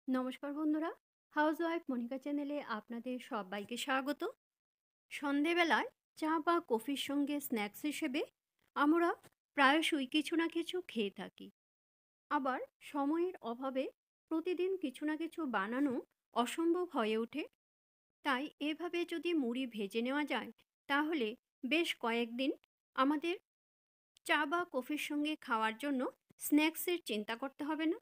নমস্কার বন্ধুরা, হাউসওয়াইফ মনিকা চ্যানেলে আপনাদের সবাইকে স্বাগত। সন্ধেবেলায় চা বা কফির সঙ্গে স্ন্যাক্স হিসেবে আমরা প্রায়শই কিছু না কিছু খেয়ে থাকি। আবার সময়ের অভাবে প্রতিদিন কিছু না কিছু বানানো অসম্ভব হয়ে ওঠে। তাই এভাবে যদি মুড়ি ভেজে নেওয়া যায়, তাহলে বেশ কয়েকদিন আমাদের চা বা কফির সঙ্গে খাওয়ার জন্য স্ন্যাক্সের চিন্তা করতে হবে না।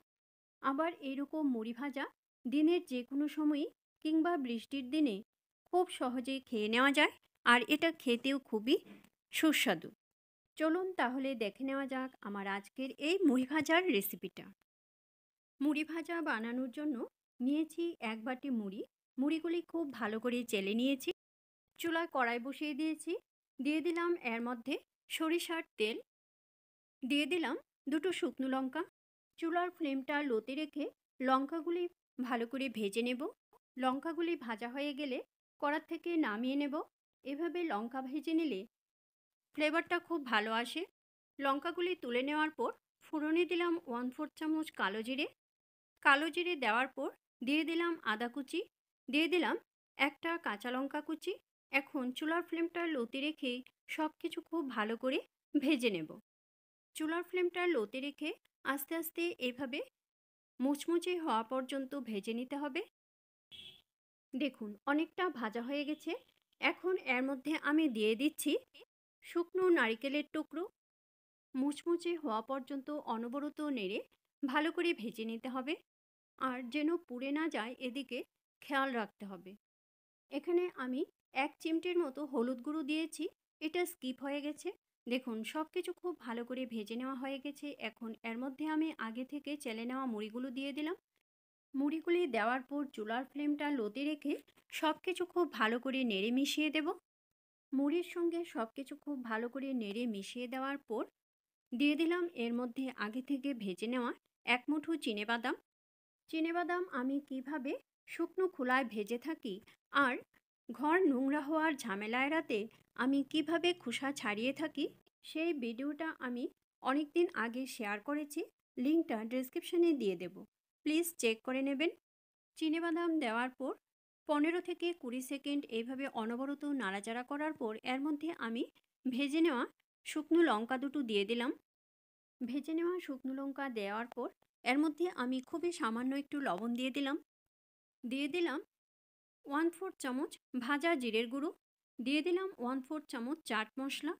আবার এরকম মুড়ি ভাজা দিনের যে কোনো সময়ই কিংবা বৃষ্টির দিনে খুব সহজেই খেয়ে নেওয়া যায়, আর এটা খেতেও খুবই সুস্বাদু। চলুন তাহলে দেখে নেওয়া যাক আমার আজকের এই মুড়ি ভাজার রেসিপিটা। মুড়ি ভাজা বানানোর জন্য নিয়েছি এক বাটি মুড়ি। মুড়িগুলি খুব ভালো করে চেলে নিয়েছি। চুলায় কড়াই বসিয়ে দিয়েছি। দিয়ে দিলাম এর মধ্যে সরিষার তেল। দিয়ে দিলাম দুটো শুকনো লঙ্কা। চুলার ফ্লেমটা লোতে রেখে লঙ্কাগুলি ভালো করে ভেজে নেব। লঙ্কাগুলি ভাজা হয়ে গেলে কড়া থেকে নামিয়ে নেব। এভাবে লঙ্কা ভেজে নিলে ফ্লেভারটা খুব ভালো আসে। লঙ্কাগুলি তুলে নেওয়ার পর ফোড়নে দিলাম 1/4 চামচ কালো জিরে। কালো জিরে দেওয়ার পর দিয়ে দিলাম আদা কুচি। দিয়ে দিলাম একটা কাঁচা লঙ্কা কুচি। এখন চুলার ফ্লেমটা লোতে রেখে সব কিছু খুব ভালো করে ভেজে নেব। চুলার ফ্লেমটা লোতে রেখে আস্তে আস্তে এভাবে মুচমুচে হওয়া পর্যন্ত ভেজে নিতে হবে। দেখুন অনেকটা ভাজা হয়ে গেছে। এখন এর মধ্যে আমি দিয়ে দিচ্ছি শুকনো নারকেলের টুকরো। মুচমুচে হওয়া পর্যন্ত অনবরত নেড়ে ভালো করে ভেজে নিতে হবে, আর যেন পুড়ে না যায় এদিকে খেয়াল রাখতে হবে। এখানে আমি 1 চিমটির মতো হলুদ গুঁড়ো দিয়েছি। এটা স্কিপ হয়ে গেছে। দেখুন সব কিছু খুব ভালো করে ভেজে নেওয়া হয়ে গেছে। এখন এর মধ্যে আমি আগে থেকে চেলে নেওয়া মুড়িগুলো দিয়ে দিলাম। মুড়িগুলি দেওয়ার পর চুলার ফ্লেমটা লোতে রেখে সব কিছু খুব ভালো করে নেড়ে মিশিয়ে দেব। মুড়ির সঙ্গে সব কিছু খুব ভালো করে নেড়ে মিশিয়ে দেওয়ার পর দিয়ে দিলাম এর মধ্যে আগে থেকে ভেজে নেওয়া 1 মুঠো চিনেবাদাম। চিনেবাদাম আমি কিভাবে শুকনো খোলায় ভেজে থাকি, আর ঘর নোংরা হওয়ার ঝামেলা এড়াতে আমি কিভাবে খোসা ছাড়িয়ে থাকি, সেই ভিডিওটা আমি অনেক দিন আগে শেয়ার করেছি। লিঙ্কটা ডেসক্রিপশনে দিয়ে দেব, প্লিজ চেক করে নেবেন। চিনেবাদাম দেওয়ার পর 15 থেকে 20 সেকেন্ড এইভাবে অনবরত নাড়াচাড়া করার পর এর মধ্যে আমি ভেজে নেওয়া শুকনো লঙ্কা দুটো দিয়ে দিলাম। ভেজে নেওয়া শুকনো লঙ্কা দেওয়ার পর এর মধ্যে আমি খুবই সামান্য একটু লবণ দিয়ে দিলাম। দিয়ে দিলাম 1/4 চামচ ভাজা জিরের গুঁড়ো। দিয়ে দিলাম 1/4 চামচ চাট মশলা।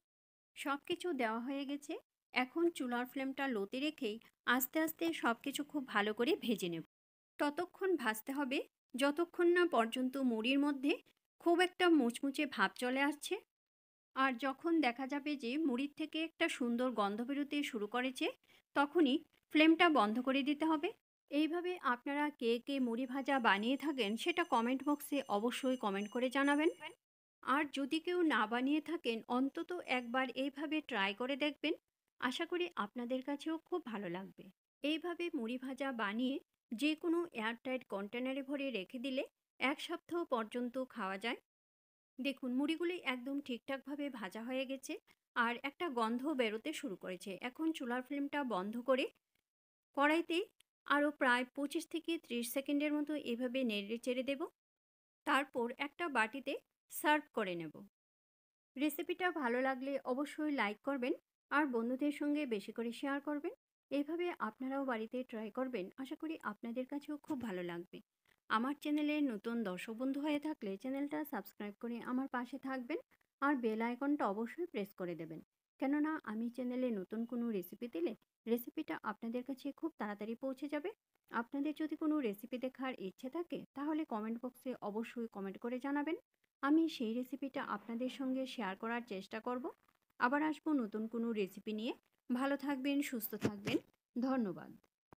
সব কিছু দেওয়া হয়ে গেছে। এখন চুলার ফ্লেমটা লোতে রেখেই আস্তে আস্তে সব কিছু খুব ভালো করে ভেজে নেব। ততক্ষণ ভাজতে হবে যতক্ষণ না পর্যন্ত মুড়ির মধ্যে খুব একটা মুচমুচে ভাব চলে আসছে। আর যখন দেখা যাবে যে মুড়ির থেকে একটা সুন্দর গন্ধ বেরোতে শুরু করেছে, তখনই ফ্লেমটা বন্ধ করে দিতে হবে। এইভাবে আপনারা কে কে মুড়ি ভাজা বানিয়ে থাকেন সেটা কমেন্ট বক্সে অবশ্যই কমেন্ট করে জানাবেন। আর যদি কেউ না বানিয়ে থাকেন, অন্তত একবার এইভাবে ট্রাই করে দেখবেন। আশা করি আপনাদের কাছেও খুব ভালো লাগবে। এইভাবে মুড়ি ভাজা বানিয়ে যে কোনো এয়ারটাইট কন্টেনারে ভরে রেখে দিলে 1 সপ্তাহ পর্যন্ত খাওয়া যায়। দেখুন মুড়িগুলি একদম ঠিকঠাকভাবে ভাজা হয়ে গেছে, আর একটা গন্ধ বেরোতে শুরু করেছে। এখন চুলার ফ্লেমটা বন্ধ করে কড়াইতে আরও প্রায় 25 থেকে 30 সেকেন্ডের মতো এভাবে নেড়ে চেড়ে দেব। তারপর একটা বাটিতে সার্ভ করে নেব। রেসিপিটা ভালো লাগলে অবশ্যই লাইক করবেন, আর বন্ধুদের সঙ্গে বেশি করে শেয়ার করবেন। এইভাবে আপনারাও বাড়িতে ট্রাই করবেন। আশা করি আপনাদের কাছেও খুব ভালো লাগবে। আমার চ্যানেলে নতুন দর্শক বন্ধু হয়ে থাকলে চ্যানেলটা সাবস্ক্রাইব করে আমার পাশে থাকবেন, আর বেল আইকনটা অবশ্যই প্রেস করে দেবেন। কেননা আমি চ্যানেলে নতুন কোনো রেসিপি দিলে রেসিপিটা আপনাদের কাছে খুব তাড়াতাড়ি পৌঁছে যাবে। আপনাদের যদি কোনো রেসিপি দেখার ইচ্ছে থাকে তাহলে কমেন্ট বক্সে অবশ্যই কমেন্ট করে জানাবেন। আমি সেই রেসিপিটা আপনাদের সঙ্গে শেয়ার করার চেষ্টা করব। আবার আসবো নতুন কোনো রেসিপি নিয়ে। ভালো থাকবেন, সুস্থ থাকবেন। ধন্যবাদ।